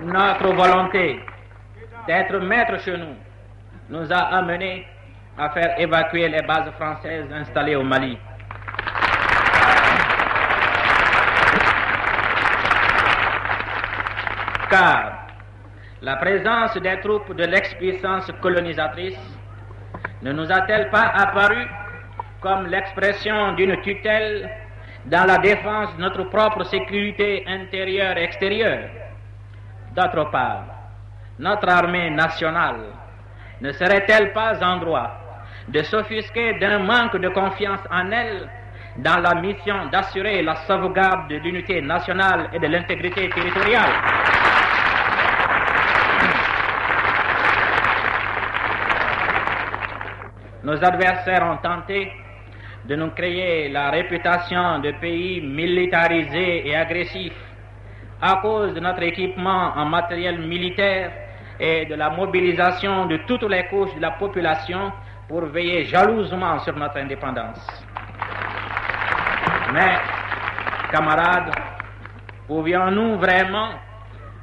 Notre volonté d'être maître chez nous nous a amenés à faire évacuer les bases françaises installées au Mali. Car la présence des troupes de l'ex-puissance colonisatrice ne nous a-t-elle pas apparu comme l'expression d'une tutelle dans la défense de notre propre sécurité intérieure et extérieure? D'autre part, notre armée nationale ne serait-elle pas en droit de s'offusquer d'un manque de confiance en elle dans la mission d'assurer la sauvegarde de l'unité nationale et de l'intégrité territoriale? Nos adversaires ont tenté de nous créer la réputation de pays militarisés et agressifs à cause de notre équipement en matériel militaire et de la mobilisation de toutes les couches de la population pour veiller jalousement sur notre indépendance. Mais, camarades, pouvions-nous vraiment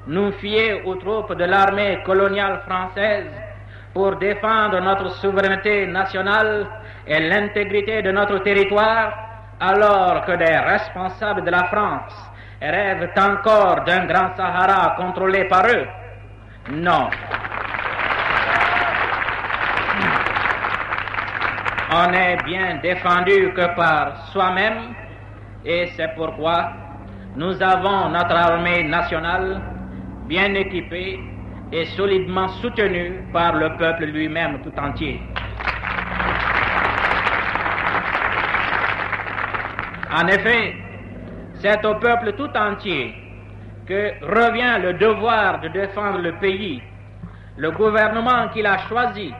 nous fier aux troupes de l'armée coloniale française pour défendre notre souveraineté nationale et l'intégrité de notre territoire, alors que des responsables de la France rêvent encore d'un grand Sahara contrôlé par eux? Non. On n'est bien défendu que par soi-même, et c'est pourquoi nous avons notre armée nationale bien équipée et solidement soutenue par le peuple lui-même tout entier. En effet, c'est au peuple tout entier que revient le devoir de défendre le pays, le gouvernement qu'il a choisi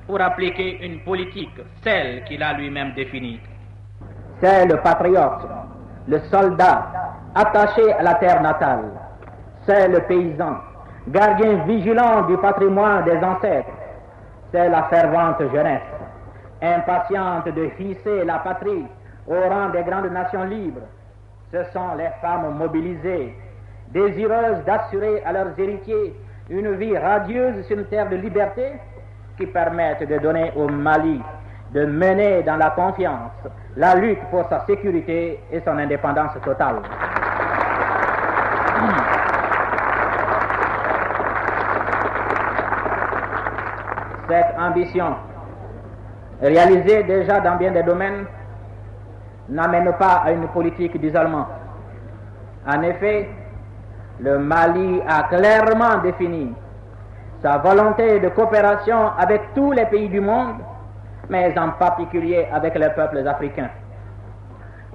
pour appliquer une politique, celle qu'il a lui-même définie. C'est le patriote, le soldat, attaché à la terre natale. C'est le paysan, gardien vigilant du patrimoine des ancêtres. C'est la fervente jeunesse, impatiente de hisser la patrie au rang des grandes nations libres. Ce sont les femmes mobilisées, désireuses d'assurer à leurs héritiers une vie radieuse sur une terre de liberté, qui permettent de donner au Mali de mener dans la confiance la lutte pour sa sécurité et son indépendance totale. Cette ambition, réalisée déjà dans bien des domaines, n'amène pas à une politique d'isolement. En effet, le Mali a clairement défini sa volonté de coopération avec tous les pays du monde, mais en particulier avec les peuples africains.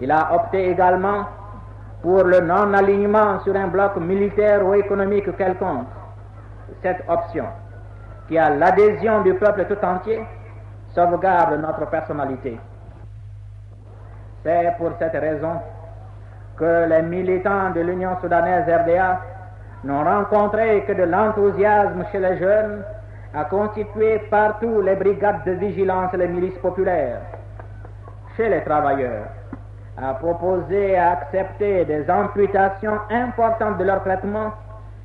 Il a opté également pour le non-alignement sur un bloc militaire ou économique quelconque. Cette option, qui a l'adhésion du peuple tout entier, sauvegarde notre personnalité. C'est pour cette raison que les militants de l'Union soudanaise RDA n'ont rencontré que de l'enthousiasme chez les jeunes, à constituer partout les brigades de vigilance et les milices populaires. Chez les travailleurs, à proposer et à accepter des amputations importantes de leur traitement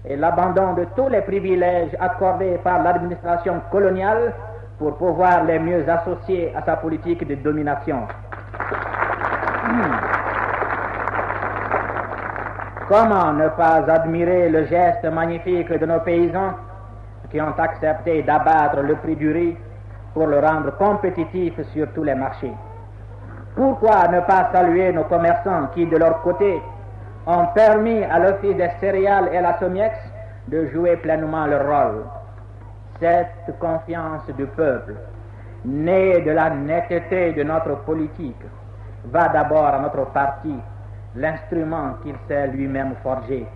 et l'abandon de tous les privilèges accordés par l'administration coloniale pour pouvoir les mieux associer à sa politique de domination. Comment ne pas admirer le geste magnifique de nos paysans qui ont accepté d'abattre le prix du riz pour le rendre compétitif sur tous les marchés? Pourquoi ne pas saluer nos commerçants qui, de leur côté, ont permis à l'Office des céréales et à la Somiex de jouer pleinement leur rôle? Cette confiance du peuple, née de la netteté de notre politique, va d'abord à notre parti, l'instrument qu'il s'est lui-même forgé.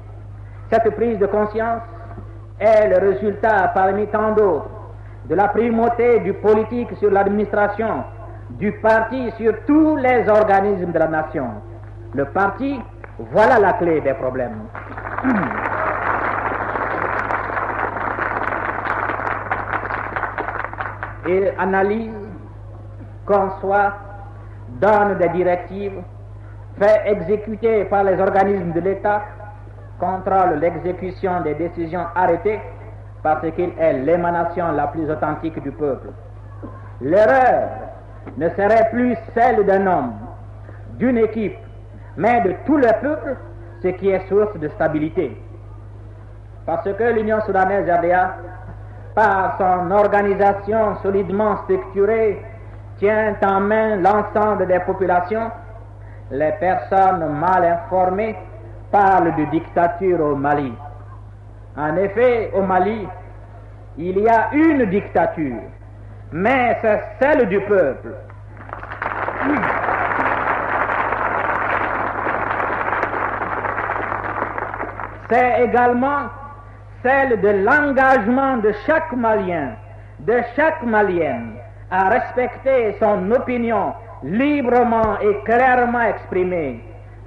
Cette prise de conscience est le résultat, parmi tant d'autres, de la primauté du politique sur l'administration, du parti sur tous les organismes de la nation. Le parti, voilà la clé des problèmes. Il analyse, conçoit, donne des directives, fait exécuter par les organismes de l'État contrôle l'exécution des décisions arrêtées parce qu'il est l'émanation la plus authentique du peuple. L'erreur ne serait plus celle d'un homme, d'une équipe, mais de tout le peuple, ce qui est source de stabilité. Parce que l'Union soudanaise RDA, par son organisation solidement structurée, tient en main l'ensemble des populations. Les personnes mal informées parlent de dictature au Mali. En effet, au Mali, il y a une dictature, mais c'est celle du peuple. C'est également celle de l'engagement de chaque Malien, de chaque Malienne, à respecter son opinion librement et clairement exprimée.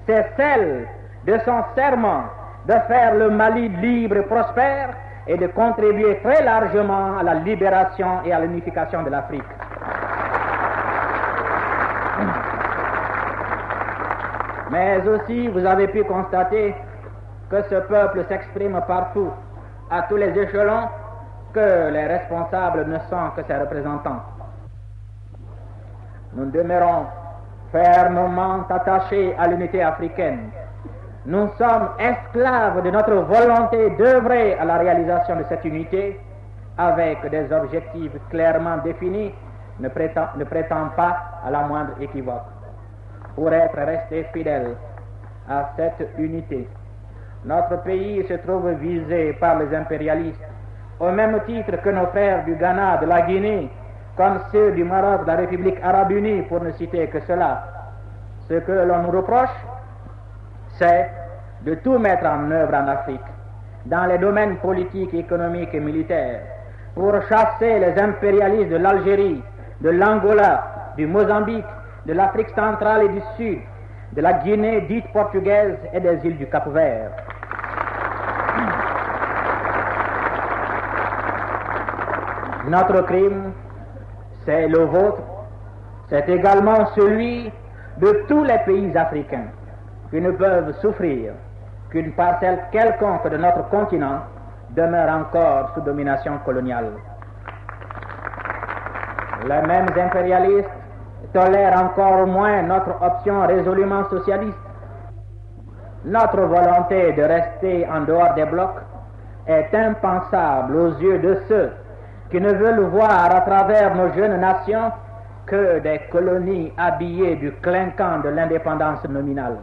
C'est celle de son serment de faire le Mali libre et prospère et de contribuer très largement à la libération et à l'unification de l'Afrique. Mais aussi, vous avez pu constater que ce peuple s'exprime partout, à tous les échelons, que les responsables ne sont que ses représentants. Nous demeurons fermement attachés à l'unité africaine. Nous sommes esclaves de notre volonté d'œuvrer à la réalisation de cette unité avec des objectifs clairement définis, ne prétend pas à la moindre équivoque. Pour être resté fidèle à cette unité, notre pays se trouve visé par les impérialistes, au même titre que nos frères du Ghana, de la Guinée, comme ceux du Maroc, de la République arabe unie, pour ne citer que cela. Ce que l'on nous reproche, c'est de tout mettre en œuvre en Afrique, dans les domaines politiques, économiques et militaires, pour chasser les impérialistes de l'Algérie, de l'Angola, du Mozambique, de l'Afrique centrale et du Sud, de la Guinée dite portugaise et des îles du Cap-Vert. Notre crime, c'est le vôtre, c'est également celui de tous les pays africains qui ne peuvent souffrir qu'une parcelle quelconque de notre continent demeure encore sous domination coloniale. Les mêmes impérialistes tolèrent encore moins notre option résolument socialiste. Notre volonté de rester en dehors des blocs est impensable aux yeux de ceux qui ne veulent voir à travers nos jeunes nations que des colonies habillées du clinquant de l'indépendance nominale.